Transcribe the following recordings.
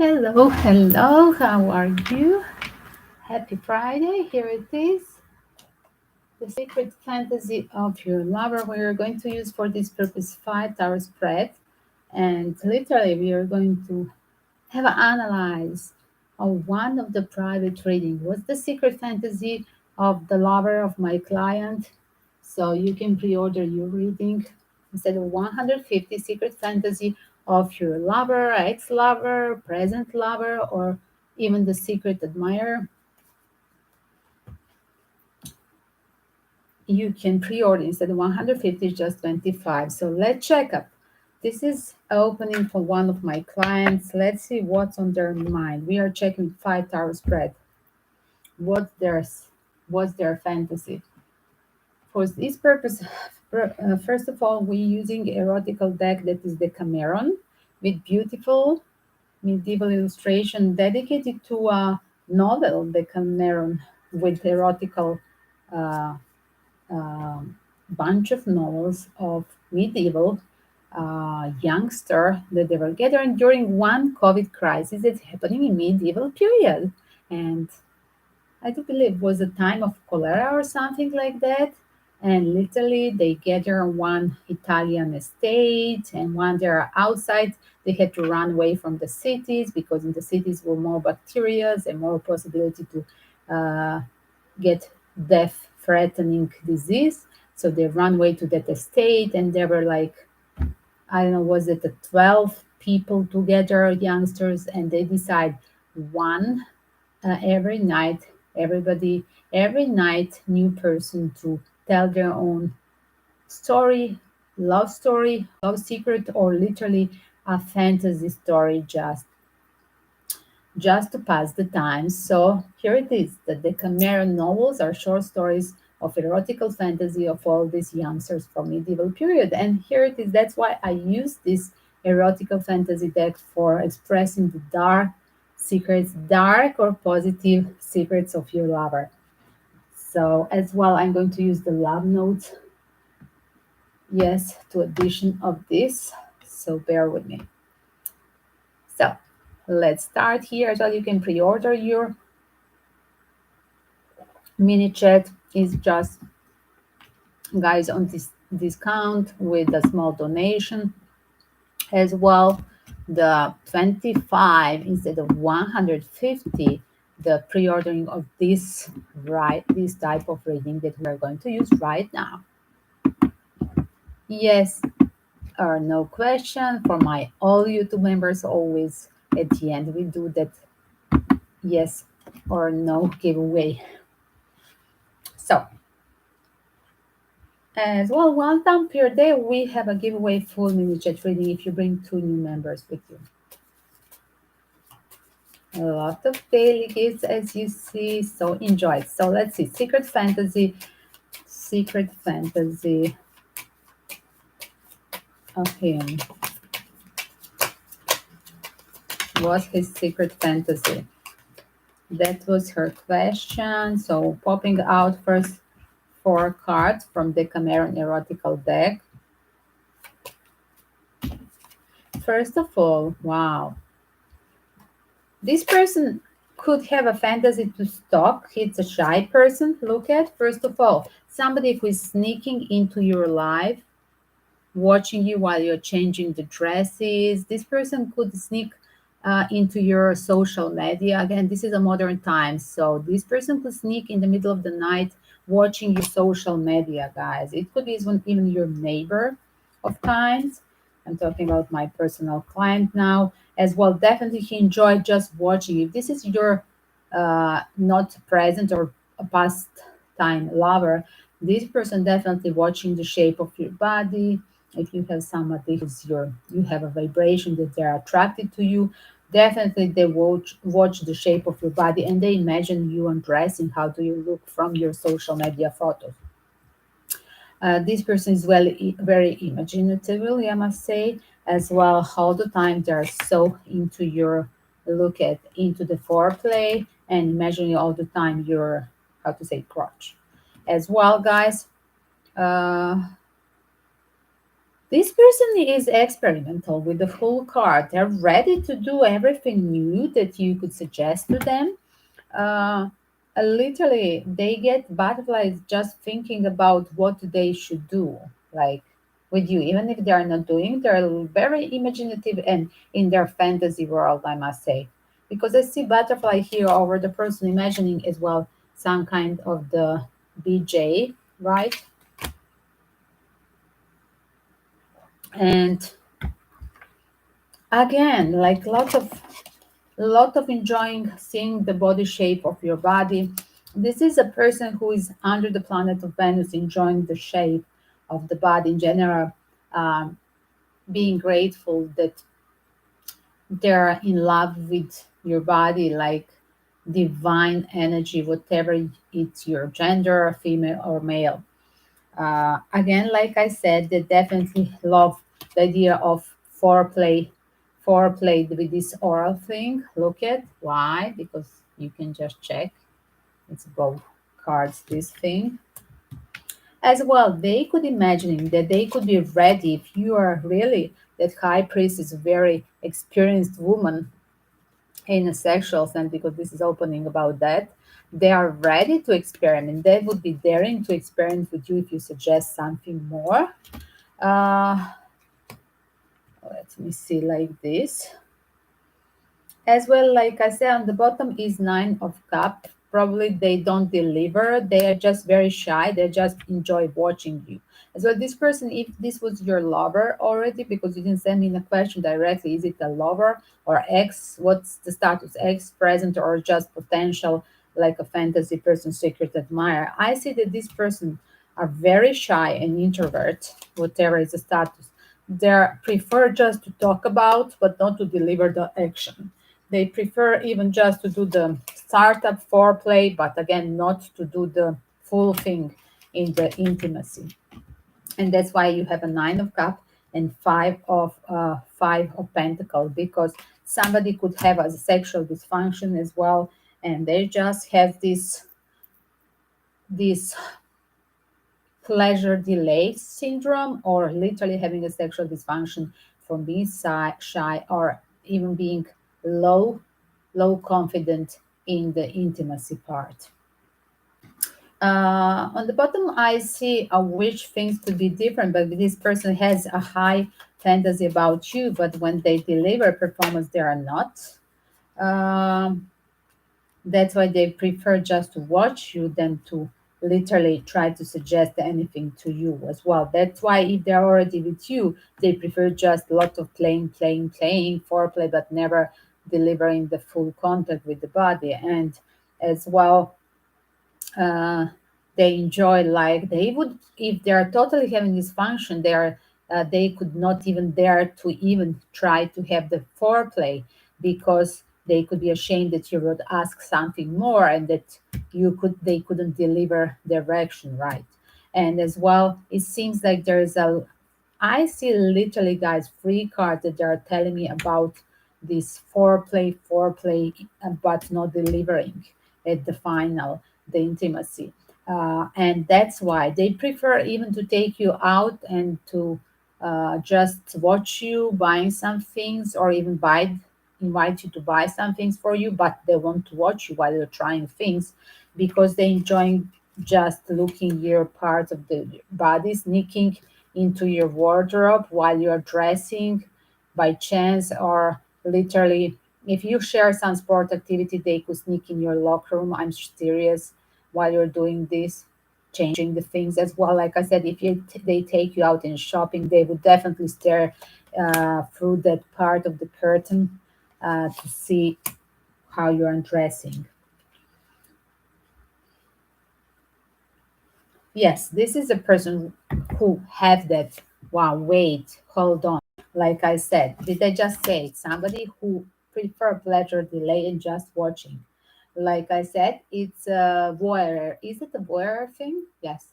Hello, hello, how are you? Happy Friday, here it is. The secret fantasy of your lover. We are going to use for this purpose 5 hour spread. And literally, we are going to have an analyze of one of the private reading. What's the secret fantasy of the lover of my client? So you can pre-order your reading instead of 150 secret fantasy of your lover, ex-lover, present lover, or even the secret admirer. You can pre-order instead of 150, just 25. So let's check up. This is opening for one of my clients. Let's see what's on their mind. We are checking 5 hour spread. What's their what's their fantasy? For this purpose, first of all, we're using erotical deck that is the Cameron with beautiful medieval illustration dedicated to a novel, the Cameron, with erotical uh, bunch of novels of medieval youngster that they were gathering during one COVID crisis that's happening in medieval period. And I do believe it was a time of cholera or something like that. And literally they gather on one Italian estate, and when they're outside, they had to run away from the cities because in the cities were more bacteria and more possibility to get death threatening disease. So they run away to that estate, and there were like, I don't know, was it a 12 people together, youngsters, and they decide one every night, everybody, every night, new person to tell their own story, love secret, or literally a fantasy story just to pass the time. So here it is. The Decameron novels are short stories of erotical fantasy of all these youngsters from medieval period. And here it is. That's why I use this erotical fantasy deck for expressing the dark or positive secrets of your lover. So as well, I'm going to use the love notes, yes, to addition of this. So bear with me. So let's start here as well. You can pre-order your mini chat is just guys on this discount with a small donation as well. The 25 instead of 150, the pre-ordering of this type of reading that we are going to use right now. Yes or no question for my all YouTube members. Always at the end we do that yes or no giveaway. So as well, one time per day, we have a giveaway full mini chat reading if you bring 2 new members with you. A lot of daily gifts, as you see, so enjoy it. So let's see, secret fantasy of him. What's his secret fantasy? That was her question. So popping out first 4 cards from the Cameron Erotical deck. First of all, wow. This person could have a fantasy to stalk. It's a shy person. Look at, first of all, somebody who is sneaking into your life, watching you while you're changing the dresses. This person could sneak into your social media. Again, this is a modern time. So this person could sneak in the middle of the night watching your social media, guys. It could be even your neighbor of kinds. I'm talking about my personal client now as well. Definitely he enjoyed just watching. If this is your not present or a past time lover, this person definitely watching the shape of your body. If you have somebody you have a vibration that they're attracted to you, definitely they watch the shape of your body and they imagine you undressing. How do you look from your social media photos? This person is very imaginative, I must say, as well. All the time they're so into your into the foreplay and imagining all the time your how to say crotch, as well, guys. Uh, This person is experimental with the full card. They're ready to do everything new that you could suggest to them. uh, Literally they get butterflies just thinking about what they should do, like with you, even if they are not doing, they're very imaginative and in their fantasy world, I must say, because I see butterfly here over the person imagining as well some kind of the BJ, right? And again, like lot of enjoying seeing the body shape of your body. This is a person who is under the planet of Venus, enjoying the shape of the body in general, um, being grateful that they're in love with your body, like divine energy, whatever it's your gender, female or male. Again, like I said, they definitely love the idea of foreplay with this oral thing. Look at why, because you can just check. It's both cards, this thing. As well, they could imagine that they could be ready if you are really that high priest is a very experienced woman in a sexual sense, because this is opening about that. They are ready to experiment. They would be daring to experiment with you if you suggest something more. Uh, Let me see like this. As well, like I said, on the bottom is Nine of Cup. Probably they don't deliver. They are just very shy. They just enjoy watching you. As well, this person, if this was your lover already, because you didn't send me the question directly, is it a lover or ex? What's the status? Ex, present, or just potential, like a fantasy person, secret admirer? I see that this person are very shy and introvert, whatever is the status. They prefer just to talk about, but not to deliver the action. They prefer even just to do the startup foreplay, but again, not to do the full thing in the intimacy. And that's why you have a Nine of Cup and Five of Pentacle, because somebody could have a sexual dysfunction as well, and they just have this pleasure delay syndrome, or literally having a sexual dysfunction from being shy or even being low confident in the intimacy part. On the bottom, I see a wish things could be different, but this person has a high fantasy about you, but when they deliver performance, they are not. Um, that's why they prefer just to watch you than to literally try to suggest anything to you as well. That's why if they're already with you, they prefer just a lot of playing, foreplay, but never delivering the full contact with the body. And as well, uh, they enjoy, like they would, if they are totally having this function, they could not even dare to even try to have the foreplay, because they could be ashamed that you would ask something more and that they couldn't deliver direction right. And as well, it seems like there is a, I see literally, guys, free cards that are telling me about this foreplay, but not delivering at the final, the intimacy. And that's why they prefer even to take you out and to just watch you buying some things, or even invite you to buy some things for you, but they want to watch you while you're trying things, because they enjoying just looking your parts of the body, sneaking into your wardrobe while you're dressing by chance, or literally if you share some sport activity, they could sneak in your locker room. I'm serious, while you're doing this, changing the things as well. Like I said, if they take you out in shopping, they would definitely stare through that part of the curtain to see how you're undressing. Yes, this is a person who have that. Wow, wait, hold on. Like I said, did I just say it? Somebody who prefer pleasure delay and just watching. Like I said, it's a voyeur. Is it a voyeur thing? Yes.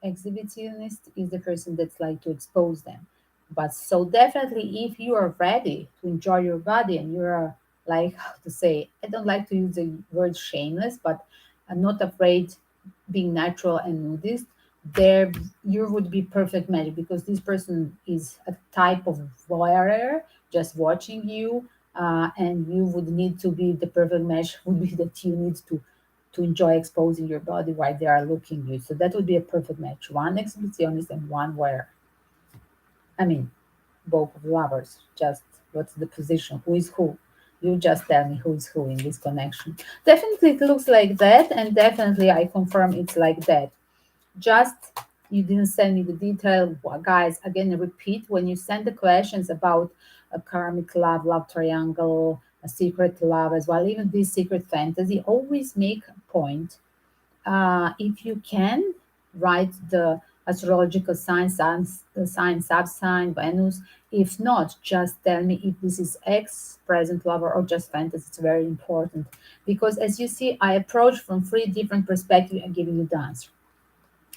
Exhibitionist is the person that's like to expose them. But so definitely, if you are ready to enjoy your body and you're like, how to say, I don't like to use the word shameless, but I'm not afraid being natural and nudist, there you would be perfect match because this person is a type of voyeur just watching you, and you would need to be the perfect match would be that you need to enjoy exposing your body while they are looking you. So that would be a perfect match. One exhibitionist and one voyeur. I mean, both of lovers. Just what's the position? Who is who? You just tell me who is who in this connection. Definitely it looks like that, and definitely I confirm it's like that. Just you didn't send me the detail. Well, guys, again, repeat when you send the questions about a karmic love, love triangle, a secret love as well, even this secret fantasy, always make a point. If you can, write the astrological the sign, sub-sign, Venus. If not, just tell me if this is ex, present lover, or just fantasy. It's very important because, as you see, I approach from three different perspectives and giving you the answer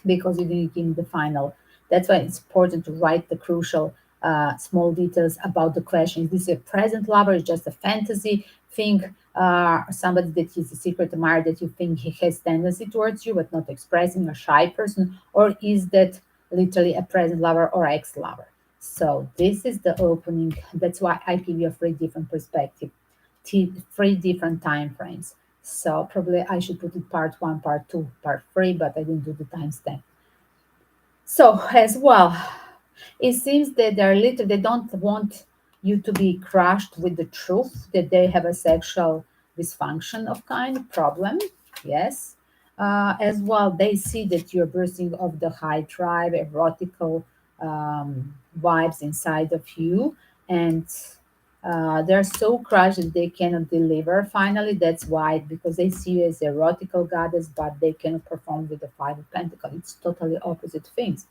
because you didn't give me the final. That's why it's important to write the crucial small details about the question. Is this a present lover? Is just a fantasy thing? Somebody that is a secret admirer that you think he has tendency towards you but not expressing, a shy person, or is that literally a present lover or ex lover? So this is the opening. That's why I give you a three different perspective, three different time frames. So probably I should put it part one, part two, part three, but I didn't do the timestamp. So as well, it seems that they don't want you to be crushed with the truth that they have a sexual dysfunction of kind problem. Yes. As well, they see that you're bursting of the high drive, erotical vibes inside of you, and they're so crushed that they cannot deliver. Finally, that's why, because they see you as erotical goddess, but they cannot perform with the Five of Pentacles. It's totally opposite things,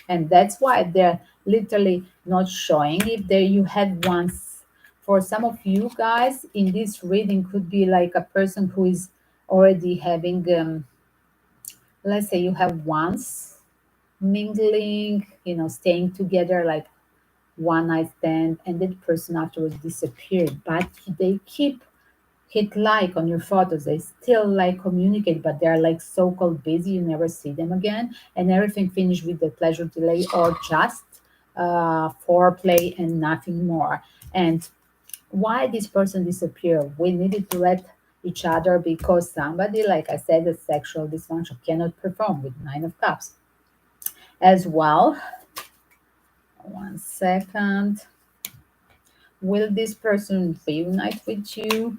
and that's why they're literally not showing. If there you had once, for some of you guys in this reading, could be like a person who is already having, let's say, you have once mingling, staying together like one night stand, and that person afterwards disappeared, but they keep hit like on your photos. They still like communicate, but they're like so-called busy. You never see them again, and everything finished with the pleasure delay or just foreplay and nothing more. And why this person disappeared? We needed to let each other because somebody, like I said, the sexual dysfunction cannot perform with Nine of Cups as well. One second. Will this person reunite with you?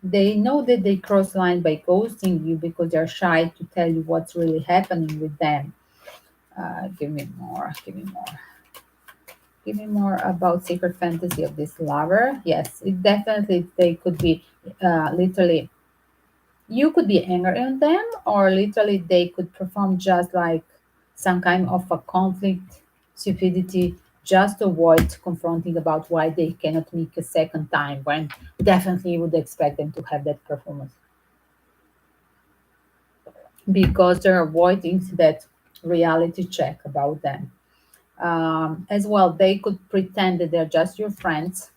They know that they cross line by ghosting you because they're shy to tell you what's really happening with them. Give me more. Give me more. Give me more about secret fantasy of this lover. Yes, it definitely they could be literally. You could be angry on them, or literally they could perform just like some kind of a conflict, stupidity, just to avoid confronting about why they cannot make a second time. When definitely you would expect them to have that performance because they're avoiding that reality check about them. As well, they could pretend that they're just your friends.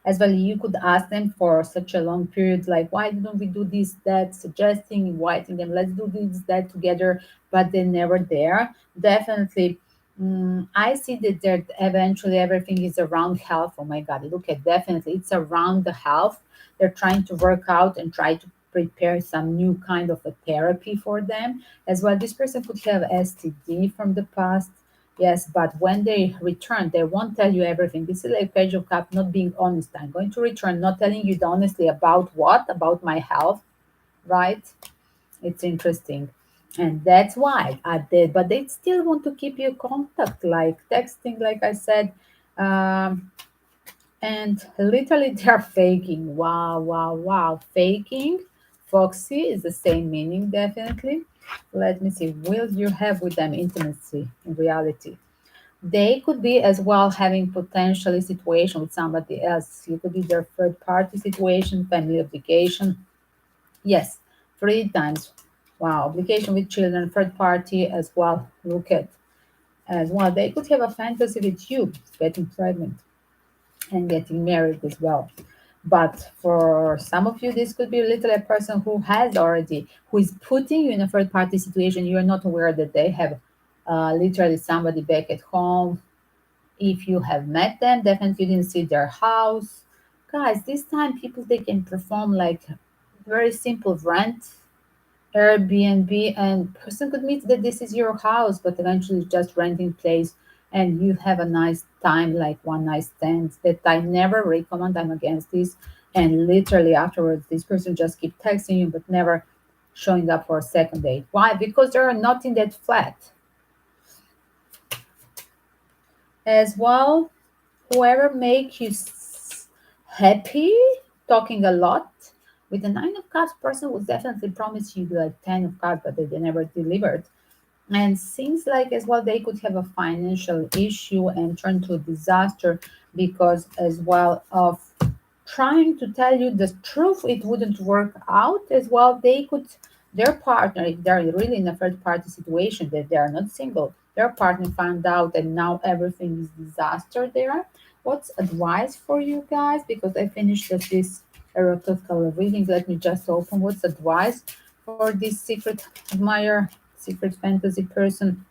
As well, you could ask them for such a long period, like, why don't we do this, that, suggesting, inviting them, let's do this, that together, but they're never there. Definitely, I see that there eventually everything is around health. Oh my God, look at definitely, it's around the health. They're trying to work out and try to prepare some new kind of a therapy for them. As well, this person could have STD from the past. Yes, but when they return, they won't tell you everything. This is like Page of Cup not being honest. I'm going to return, not telling you the honestly about what? About my health, right? It's interesting. And that's why I did. But they still want to keep you contact, like texting, like I said. Um, and literally they're faking. Wow, wow, wow. Faking. Foxy is the same meaning, definitely. Let me see. Will you have with them intimacy in reality? They could be as well having potentially situation with somebody else. You could be their third party situation, family obligation. Yes, three times. Wow, obligation with children, third party as well. Look at as well. They could have a fantasy with you getting pregnant and getting married as well. But for some of you, this could be literally a person who has already, who is putting you in a third party situation. You're not aware that they have literally somebody back at home. If you have met them, definitely you didn't see their house. Guys, this time people, they can perform like very simple rent, Airbnb, and person could meet that this is your house, but eventually just renting place and you have a nice time, like one night stand that I never recommend. I'm against this. And literally afterwards, this person just keep texting you but never showing up for a second date. Why? Because they're not in that flat. As well, whoever make you happy, talking a lot. With the nine of cups, person will definitely promise you like 10 of cups, but they never delivered. And seems like as well they could have a financial issue and turn to a disaster because as well of trying to tell you the truth, it wouldn't work out as well. They could, their partner, if they're really in a third party situation, that they are not single, their partner found out and now everything is disaster there. What's advice for you guys? Because I finished this erotical reading. Let me just open what's advice for this secret admirer, secret fantasy person.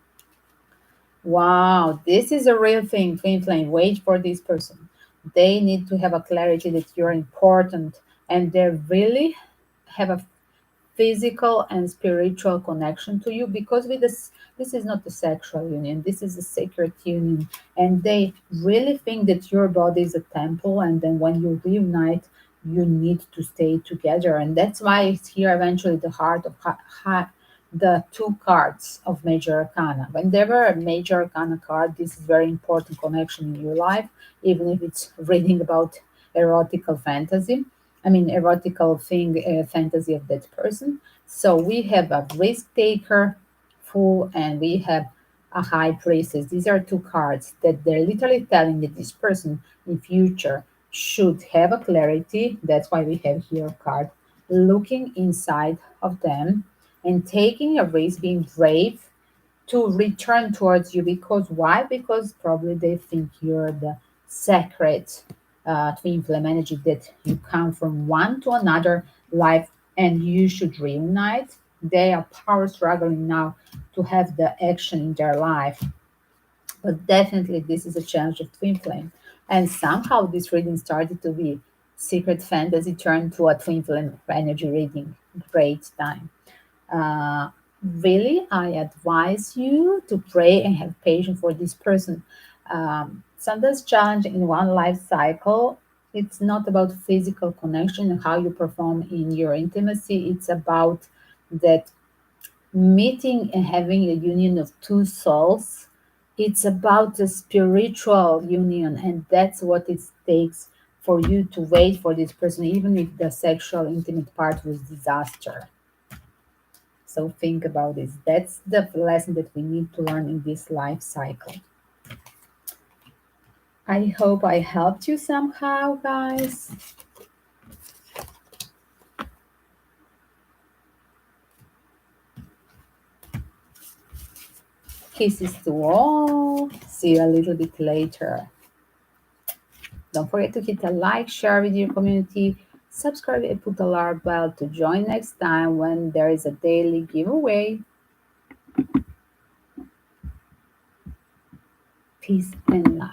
Wow, this is a real thing, Twinflame. Wait for this person. They need to have a clarity that you're important and they really have a physical and spiritual connection to you because with this is not a sexual union, this is a sacred union, and they really think that your body is a temple, and then when you reunite you need to stay together. And that's why it's here eventually the heart of the two cards of major arcana. Whenever a major arcana card, this is very important connection in your life, even if it's reading about erotical fantasy, I mean, erotical thing, fantasy of that person. So we have a risk taker, fool, and we have a high priestess. These are two cards that they're literally telling that this person in future should have a clarity. That's why we have here a card looking inside of them and taking a risk, being brave to return towards you. Because why? Because probably they think you're the sacred twin flame energy, that you come from one to another life and you should reunite. They are power struggling now to have the action in their life, but definitely this is a challenge of twin flame. And somehow this reading started to be secret fantasy turned to a twin flame energy reading. Great time. Really, I advise you to pray and have patience for this person. Sometimes challenge in one life cycle. It's not about physical connection and how you perform in your intimacy. It's about that meeting and having a union of two souls. It's about the spiritual union, and that's what it takes for you to wait for this person, even if the sexual intimate part was disaster. So think about this. That's the lesson that we need to learn in this life cycle. I hope I helped you somehow, guys. Kisses to all. See you a little bit later. Don't forget to hit a like, share with your community, subscribe, and put the alarm bell to join next time when there is a daily giveaway. Peace and love.